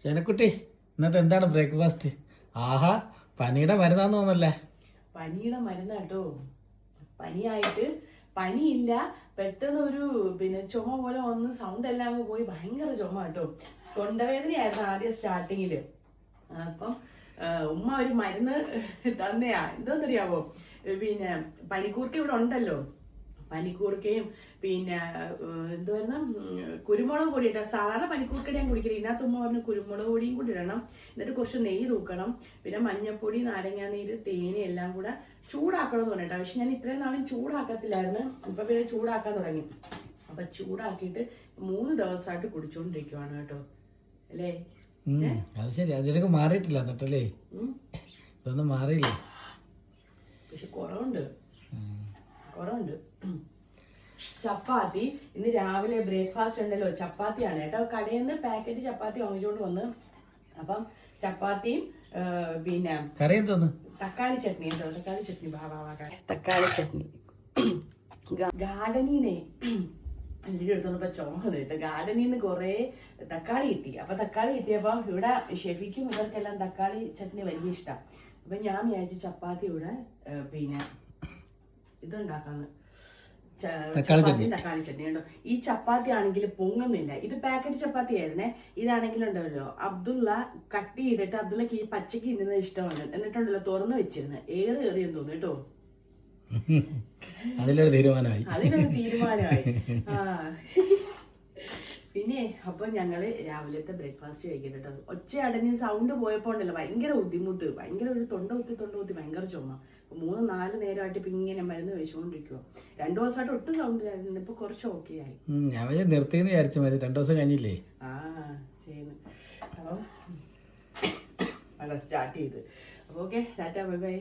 ചേനക്കുട്ടി ഇന്നത്തെ എന്താണ് ബ്രേക്ക്ഫാസ്റ്റ്? ആഹാ, പനിയുടെ മരുന്നാന്ന് തോന്നല്ലേ? പനിയുടെ മരുന്ന് കേട്ടോ. പനിയായിട്ട് പനിയില്ല, പെട്ടെന്ന് ഒരു ചുമ പോലെ വന്ന് സൗണ്ട് എല്ലാം അങ്ങ് പോയി. ഭയങ്കര ചുമ കേട്ടോ. തൊണ്ടവേദനയായിരുന്നു ആദ്യം സ്റ്റാർട്ടിങ്ങില്. അപ്പം ഉമ്മ ഒരു മരുന്ന് തന്നെയാ. എന്താന്നറിയാവോ, പനിക്കൂർക്ക ഇവിടെ ഉണ്ടല്ലോ. പനിക്കൂർക്കയും എന്തുവായിരുന്നു, കുരുമുളക് പൊടി ഇട്ടാ. സാധാരണ പനിക്കൂർക്കയുടെ ഞാൻ കുടിക്കില്ല. ഇതിനകത്ത് ഉമ്മ പറഞ്ഞു കുരുമുളക് പൊടിയും കൂടി ഇടണം, എന്നിട്ട് കുറച്ച് നെയ്യ് തൂക്കണം, പിന്നെ മഞ്ഞപ്പൊടി, നാരങ്ങാനീര്, തേന് എല്ലാം കൂടെ ചൂടാക്കണം എന്ന് പറഞ്ഞിട്ടാ. പക്ഷെ ഞാൻ ഇത്രയും നാളും ചൂടാക്കത്തില്ലായിരുന്നു. ഇപ്പൊ പിന്നെ ചൂടാക്കാൻ തുടങ്ങി. അപ്പൊ ചൂടാക്കിയിട്ട് 3 ദിവസമായിട്ട് കുടിച്ചോണ്ടിരിക്കുവാണ് കേട്ടോ. അല്ലേ? അത് ശരി, അതിലൊക്കെ മാറിയിട്ടില്ല എന്നിട്ടല്ലേ? ഇതൊന്നും മാറിയില്ല, പക്ഷെ കുറവുണ്ട്. ചപ്പാത്തി ഇന്ന് രാവിലെ ബ്രേക്ക്ഫാസ്റ്റ് ഉണ്ടല്ലോ, ചപ്പാത്തിയാണ് കേട്ടോ. കടയിൽ നിന്ന് പാക്കറ്റ് ചപ്പാത്തി വാങ്ങിച്ചോണ്ട് വന്ന്. അപ്പം ചപ്പാത്തിയും കറി എന്തോന്ന്, തക്കാളി ചട്നി കേട്ടോ. തക്കാളി ചട്നി, തക്കാളി ചട്നി. ഗാർഡനീന്നേ വീഡിയോ എടുത്തോണ്ടപ്പോ ചുമ കേട്ടോ. ഗാർഡനിൽ നിന്ന് കുറെ തക്കാളി കിട്ടി. അപ്പൊ തക്കാളി കിട്ടിയപ്പോ ഇവിടെ ഷെഫിക്കും ഇവർക്കെല്ലാം തക്കാളി ചട്നി വലിയ ഇഷ്ടമാണ്. അപ്പൊ ഞാൻ വിചാരിച്ചു ചപ്പാത്തി ഇവിടെ ഇതുണ്ടാക്കാന്ന്, തക്കാളി ചട്നി കേട്ടോ. ഈ ചപ്പാത്തി ആണെങ്കിൽ പൊങ്ങുന്നില്ല. ഇത് പാക്കറ്റ് ചപ്പാത്തി ആയിരുന്നേ. ഇതാണെങ്കിലും ഉണ്ടല്ലോ, അബ്ദുള്ള കട്ട് ചെയ്തിട്ട് അബ്ദുള്ളക്ക് ഈ പച്ചക്ക് ഇന്നുന്നത് ഇഷ്ടമാണ്. എന്നിട്ടുണ്ടല്ലോ തുറന്നു വെച്ചിരുന്നത് ഏറിയെന്ന് തോന്നുന്നു കേട്ടോ. അതിലൊരു തീരുമാനമായി. പിന്നെ അപ്പൊ ഞങ്ങള് രാവിലത്തെ ബ്രേക്ക്ഫാസ്റ്റ് കഴിക്കും കേട്ടോ. ഒച്ച അടഞ്ഞ് സൗണ്ട് പോയപ്പോ ഉണ്ടല്ലോ ഭയങ്കര ബുദ്ധിമുട്ട്, ഭയങ്കര ഒരു തൊണ്ട കുത്തി ഭയങ്കര ചുമ. 3-4 നേരമായിട്ട് ഇപ്പൊ ഇങ്ങനെ മരുന്ന് കഴിച്ചുകൊണ്ടിരിക്കുവോ. 2 ദിവസമായിട്ട് ഒട്ടും സൗണ്ട് ഇല്ലായിരുന്നു. ഇപ്പൊ കുറച്ച് ഓക്കെ ആയി. ഞാൻ നിർത്തിയെന്ന് വിചാരിച്ചു മതി, 2 ദിവസം കഴിഞ്ഞില്ലേ? ചെയ്യുന്നു. അപ്പം സ്റ്റാർട്ട് ചെയ്ത്. അപ്പൊ ഓക്കെ, ടാറ്റാ, ബൈ ബൈ.